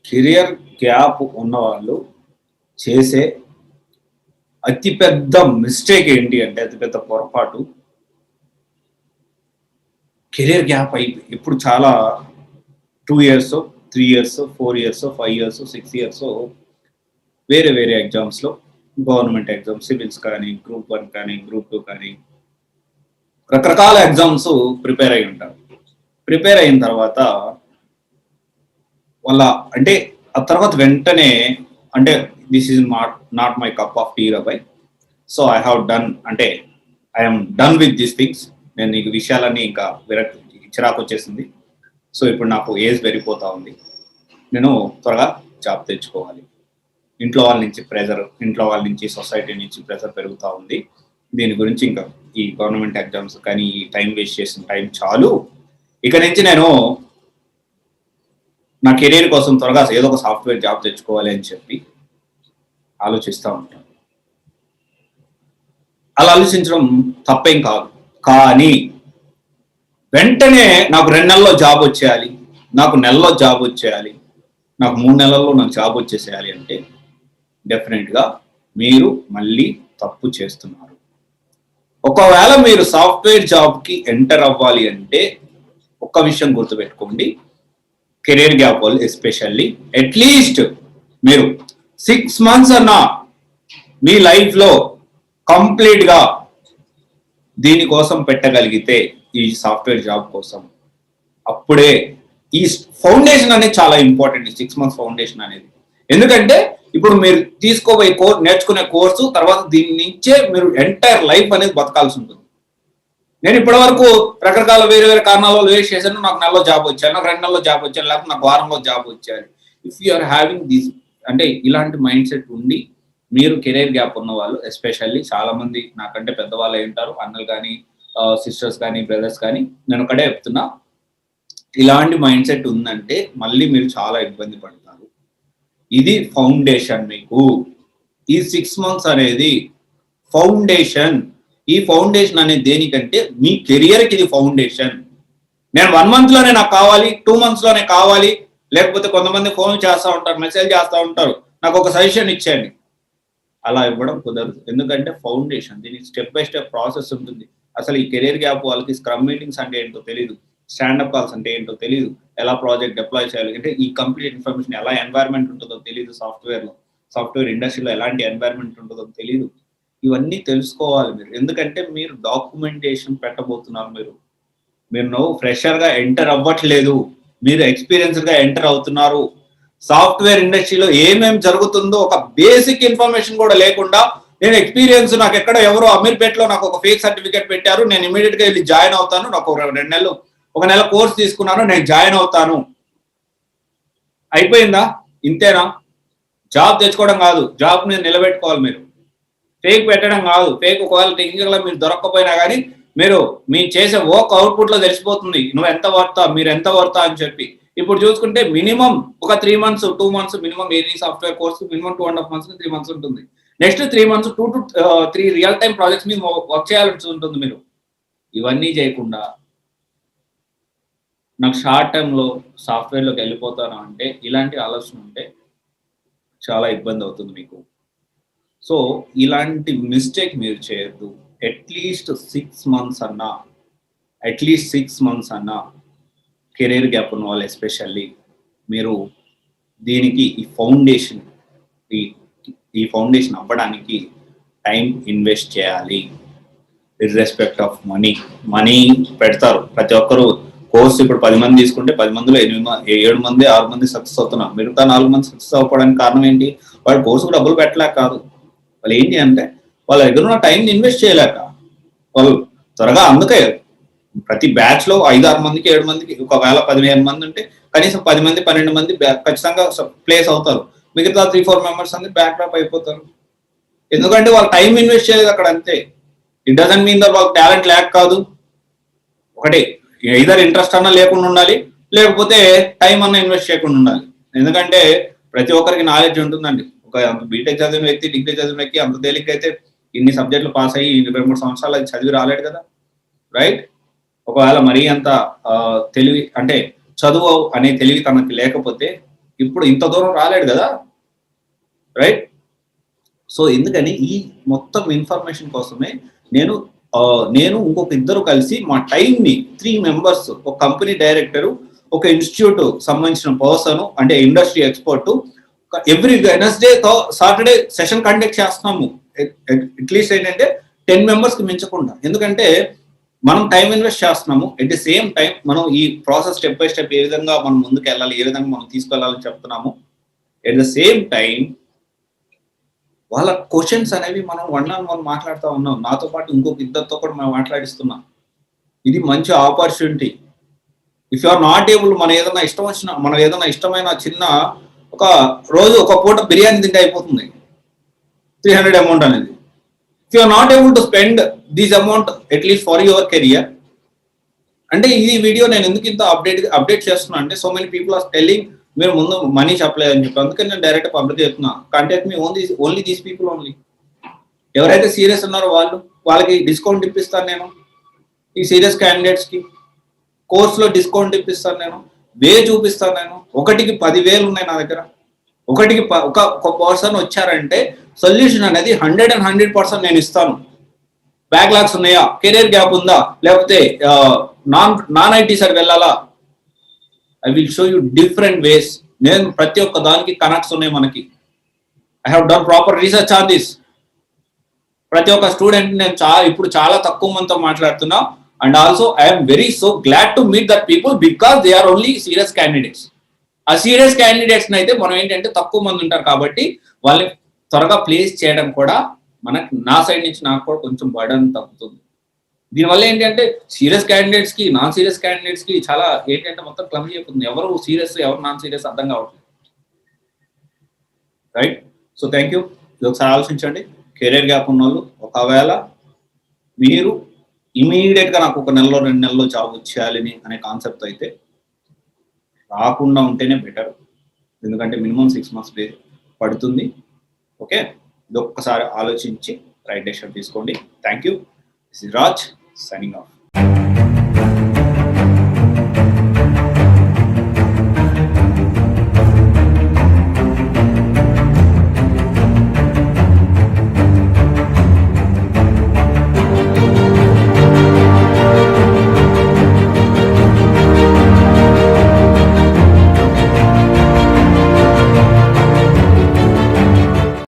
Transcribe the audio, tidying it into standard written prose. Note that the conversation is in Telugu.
కెరియర్ గ్యాప్ ఉన్నవాళ్ళు చేసే అతిపెద్ద మిస్టేక్ ఏంటి అంటే, అతిపెద్ద పొరపాటు కెరియర్ గ్యాప్ ఇప్పుడు చాలా 2 years, 3 years, 4 years, 5 years, 6 years వేరే వేరే ఎగ్జామ్స్‌లో గవర్నమెంట్ ఎగ్జామ్స్, సివిల్స్ కానీ, గ్రూప్ 1 కానీ, గ్రూప్ 2 కానీ రకరకాల ఎగ్జామ్స్ ప్రిపేర్ అయి ఉంటారు. ప్రిపేర్ అయిన తర్వాత వాళ్ళ అంటే ఆ తర్వాత వెంటనే అంటే this is not my cup of tea రబాయ్. సో ఐ హావ్ డన్ అంటే I'm done with these things. నేను ఈ విషయాలన్నీ ఇంకా చిరాకు వచ్చేసింది. సో ఇప్పుడు నాకు ఏజ్ పెరిగిపోతా ఉంది. నేను త్వరగా జాబ్ తెచ్చుకోవాలి. ఇంట్లో వాళ్ళ నుంచి ప్రెజర్, ఇంట్లో వాళ్ళ నుంచి, సొసైటీ నుంచి ప్రెజర్ పెరుగుతూ ఉంది. దీని గురించి ఇంకా ఈ గవర్నమెంట్ ఎగ్జామ్స్ కానీ ఈ టైం వేస్ట్ చేసిన టైం చాలు. ఇక నుంచి నేను నా కెరీర్ కోసం త్వరగా ఏదో ఒక సాఫ్ట్వేర్ జాబ్ తెచ్చుకోవాలి అని చెప్పి ఆలోచిస్తూ ఉంటాను. అలా ఆలోచించడం తప్పేం కాదు. కానీ వెంటనే నాకు 2 నెలల్లో జాబ్ వచ్చేయాలి, నాకు నెలలో జాబ్ వచ్చేయాలి, నాకు 3 నెలల్లో నాకు జాబ్ వచ్చేసేయాలి అంటే డెఫినెట్గా మీరు మళ్ళీ తప్పు చేస్తున్నారు. ఒకవేళ మీరు సాఫ్ట్వేర్ జాబ్కి ఎంటర్ అవ్వాలి అంటే ఒక్క విషయం గుర్తుపెట్టుకోండి. కెరీర్ గ్యాప్ వాళ్ళు ఎస్పెషల్లీ అట్లీస్ట్ మీరు 6 months అన్నా మీ లైఫ్లో కంప్లీట్గా దీనికోసం పెట్టగలిగితే, ఈ సాఫ్ట్వేర్ జాబ్ కోసం, అప్పుడే ఈ ఫౌండేషన్ అనేది చాలా ఇంపార్టెంట్. 6 months ఫౌండేషన్ అనేది. ఎందుకంటే ఇప్పుడు మీరు తీసుకోబోయే నేర్చుకునే కోర్సు తర్వాత దీని నుంచే మీరు ఎంటైర్ లైఫ్ అనేది బతకాల్సి ఉంటుంది. నేను ఇప్పటి వరకు రకరకాల వేరే వేరే కారణాల వేస్ట్ చేశాను. నాకు నెలలో జాబ్ వచ్చాను, నాకు 2 నెలల్లో జాబ్ వచ్చాను, లేకపోతే నాకు వారంలో జాబ్ వచ్చాను. If you are having this అంటే ఇలాంటి మైండ్ సెట్ ఉండి మీరు కెరీర్ గ్యాప్ ఉన్న వాళ్ళు ఎస్పెషల్లీ చాలా మంది నాకంటే పెద్దవాళ్ళు ఉంటారు, అన్నలు కానీ, సిస్టర్స్ కానీ, బ్రదర్స్ కానీ, నేను ఒకటే చెప్తున్నా, ఇలాంటి మైండ్ సెట్ ఉందంటే మళ్ళీ మీరు చాలా ఇబ్బంది పడతారు. ఇది ఫౌండేషన్. మీకు ఈ 6 months అనేది ఫౌండేషన్. ఈ ఫౌండేషన్ అనేది దేనికంటే మీ కెరియర్కి ఇది ఫౌండేషన్. నేను 1 month లోనే నాకు కావాలి, 2 months లోనే కావాలి, లేకపోతే కొంతమంది ఫోన్ చేస్తూ ఉంటారు, మెసేజ్ చేస్తూ ఉంటారు, నాకు ఒక సజెషన్ ఇచ్చేయండి. అలా ఇవ్వడం కుదరదు. ఎందుకంటే ఫౌండేషన్, దీనికి స్టెప్ బై స్టెప్ ప్రాసెస్ ఉంటుంది. అసలు ఈ కెరీర్ గ్యాప్ వాళ్ళకి స్క్రమ్ మీటింగ్స్ అంటే ఏంటో తెలియదు, స్టాండప్ కాల్స్ అంటే ఏంటో తెలియదు, ఎలా ప్రాజెక్ట్ డిప్లాయ్ చేయాలి అంటే ఈ కంప్లీట్ ఇన్ఫర్మేషన్, ఎలా ఎన్వైర్న్మెంట్ ఉంటుందో తెలియదు, సాఫ్ట్వేర్ ఇండస్ట్రీలో ఎలాంటి ఎన్వైర్న్మెంట్ ఉంటుందో తెలియదు. ఇవన్నీ తెలుసుకోవాలి మీరు. ఎందుకంటే మీరు డాక్యుమెంటేషన్ పెట్టబోతున్నారు. మీరు ఫ్రెషర్గా ఎంటర్ అవ్వట్లేదు, మీరు ఎక్స్పీరియన్స్డ్గా ఎంటర్ అవుతున్నారు. సాఫ్ట్వేర్ ఇండస్ట్రీలో ఏమేమి జరుగుతుందో ఒక బేసిక్ ఇన్ఫర్మేషన్ కూడా లేకుండా, నేను ఎక్స్పీరియన్స్, నాకు ఎక్కడ ఎవరో అమీర్పేటలో నాకు ఒక ఫేక్ సర్టిఫికేట్ పెట్టారు, నేను ఇమీడియట్గా వెళ్ళి జాయిన్ అవుతాను, నాకు 2 నెలలు 1 నెల కోర్స్ తీసుకున్నాను, నేను జాయిన్ అవుతాను, అయిపోయిందా? ఇంతేనా? జాబ్ తెచ్చుకోవడం కాదు, జాబ్ మీద నిలబెట్టుకోవాలి. మీరు ఫేక్ పెట్టడం కాదు. ఫేక్ ఒకవేళ టెక్నికల్గా మీరు దొరక్కపోయినా కానీ మీరు చేసే వర్క్ అవుట్పుట్లో తెలిసిపోతుంది నువ్వు ఎంత వర్తా, మీరు ఎంత వర్తా అని చెప్పి. ఇప్పుడు చూసుకుంటే మినిమం ఒక 3 months 2 months మినిమం ఏది software course minimum 2.5 months 3 months ఉంటుంది. Next 3 months 2 to 3 real time projects మీద వర్క్ చేయాల్సి ఉంటుంది. మీరు ఇవన్నీ చేయకుండా నాకు షార్ట్ టైంలో సాఫ్ట్వేర్లోకి వెళ్ళిపోతాను అంటే ఇలాంటి ఆలోచన ఉంటే చాలా ఇబ్బంది అవుతుంది మీకు. సో ఇలాంటి మిస్టేక్ మీరు చేయొద్దు. అట్లీస్ట్ 6 months అన్నా కెరీర్ గ్యాప్ ఉన్న వాళ్ళు ఎస్పెషల్లీ మీరు దీనికి ఈ ఫౌండేషన్ అవ్వడానికి టైం ఇన్వెస్ట్ చేయాలి. ఇర్రెస్పెక్ట్ ఆఫ్ మనీ పెడతారు ప్రతి ఒక్కరు. కోర్స్ ఇప్పుడు 10 మంది తీసుకుంటే 10 మందిలో 7 మంది 6 మంది సక్సెస్ అవుతున్నారు. మిగతా 4 మంది సక్సెస్ అవ్వడానికి కారణం ఏంటి? వాళ్ళు కోర్సుకు డబ్బులు పెట్టలేక కాదు, వాళ్ళు ఏంటి అంటే వాళ్ళ దగ్గర ఉన్న టైంని ఇన్వెస్ట్ చేయలేక. వాళ్ళు త్వరగా, అందుకే ప్రతి బ్యాచ్ లో 5-6 మందికి 7 మందికి, ఒకవేళ 15 మంది ఉంటే కనీసం 10 మంది 12 మంది ఖచ్చితంగా ప్లేస్ అవుతారు. మిగతా 3-4 మెంబర్స్ అందరూ బ్యాక్ డ్రాప్ అయిపోతారు. ఎందుకంటే వాళ్ళు టైం ఇన్వెస్ట్ చేయలేదు అక్కడ, అంతే. ఇట్ డజంట్ మీన్ దట్ వాళ్ళకి టాలెంట్ లేక కాదు. ఒకటి ఐదర్ ఇంట్రెస్ట్ అన్నా లేకుండా ఉండాలి, లేకపోతే టైం అన్నా ఇన్వెస్ట్ చేయకుండా ఉండాలి. ఎందుకంటే ప్రతి ఒక్కరికి నాలెడ్జ్ ఉంటుందండి. ఒక బీటెక్ చదివిన వ్యక్తి, డిగ్రీ చదివిన వ్యక్తి అంత తేలిక అయితే ఇన్ని సబ్జెక్టులు పాస్ అయ్యి 23 సంవత్సరాలు అది చదివి రాలేడు కదా, రైట్? ఒకవేళ మరీ అంత తెలివి అంటే చదువు అనే తెలివి తనకి లేకపోతే ఇప్పుడు ఇంత దూరం రాలేడు కదా, రైట్? సో ఎందుకని ఈ మొత్తం ఇన్ఫర్మేషన్ కోసమే నేను నేను ఇంకొక ఇద్దరు కలిసి మా టైంని 3 మెంబర్స్, ఒక కంపెనీ డైరెక్టరు, ఒక ఇన్స్టిట్యూట్ సంబంధించిన పర్సన్ అంటే industry expert, every Wednesday Saturday session conduct చేస్తున్నాము. అట్లీస్ట్ ఏంటంటే 10 మెంబర్స్ కి మించకుండా. ఎందుకంటే మనం టైం ఇన్వెస్ట్ చేస్తున్నాము, ఎట్ ది సేమ్ టైం మనం ఈ ప్రాసెస్ స్టెప్ బై స్టెప్ ఏ విధంగా మనం ముందుకు వెళ్ళాలి, ఏ విధంగా మనం తీసుకెళ్ళాలని చెప్తున్నాము. ఎట్ ద సేమ్ టైం వాళ్ళ క్వశ్చన్స్ అనేవి మనం 1-on-1 మాట్లాడుతూ ఉన్నాం. నాతో పాటు ఇంకొక ఇద్దరితో కూడా మనం మాట్లాడిస్తున్నాం. ఇది మంచి opportunity. If you are not able, మనం ఏదైనా ఇష్టమైన చిన్న ఒక రోజు ఒక పూట బిర్యానీ తింటే అయిపోతుంది 300 అమౌంట్ అనేది. If you are not able to spend this amount at least for your career, అంటే ఈ వీడియో నేను ఎందుకు ఇంత అప్డేట్ చేస్తున్నా అంటే, so many people are telling మీరు ముందు మనీ చెప్పలేదు అని చెప్పి, అందుకని నేను డైరెక్ట్ పబ్లిక్ చెప్తున్నా, contact me only these people only. ఎవరైతే సీరియస్ ఉన్నారో వాళ్ళకి డిస్కౌంట్ ఇప్పిస్తాను నేను. ఈ సీరియస్ క్యాండిడేట్స్ కి కోర్సులో డిస్కౌంట్ ఇప్పిస్తాను నేను, చూపిస్తాను నేను. 1కి 10,000 ఉన్నాయి నా దగ్గర. ఒక పర్సన్ వచ్చారంటే సొల్యూషన్ అనేది 100% నేను ఇస్తాను. బ్యాక్లాగ్స్ ఉన్నాయా, కెరీర్ గ్యాప్ ఉందా, లేకపోతే నాన్ ఐటీ సైడ్ వెళ్ళాలా, I will show you different ways. నేను ప్రతి ఒక్క దానికి కనెక్ట్స్ ఉన్నాయి మనకి. I have done proper research on this. ప్రతి ఒక్క స్టూడెంట్ నేను ఇప్పుడు చాలా తక్కువ మందితో మాట్లాడుతున్నా. And also I'm very so glad to meet that people because they are only serious candidates. ఆ సీరియస్ క్యాండిడేట్స్ అయితే మనం ఏంటంటే తక్కువ మంది ఉంటారు కాబట్టి వాళ్ళని త్వరగా ప్లేస్ చేయడం కూడా నా సైడ్ నుంచి నాకు కూడా కొంచెం బర్డన్ తగ్గుతుంది. దీనివల్ల ఏంటంటే సీరియస్ క్యాండిడేట్స్ కి, నాన్ సీరియస్ క్యాండిడేట్స్ కి చాలా ఏంటంటే మొత్తం క్లమ్ అయిపోతుంది. ఎవరు సీరియస్, ఎవరు నాన్ సీరియస్ అర్థం కావట్లేదు, రైట్? So thank you. ఇది ఒకసారి ఆలోచించండి. కెరీర్ గ్యాప్ ఉన్న వాళ్ళు, ఒకవేళ మీరు ఇమీడియట్ గా నాకు 1 నెలలో 2 నెలల్లో జాబ్ వచ్చేయాలని అనే కాన్సెప్ట్ అయితే రాకుండా ఉంటేనే బెటర్. ఎందుకంటే మినిమం 6 months పడుతుంది. ఓకే, ఇది ఒక్కసారి ఆలోచించి రైట్ డెసిషన్ తీసుకోండి. Thank you. This is Raj signing off.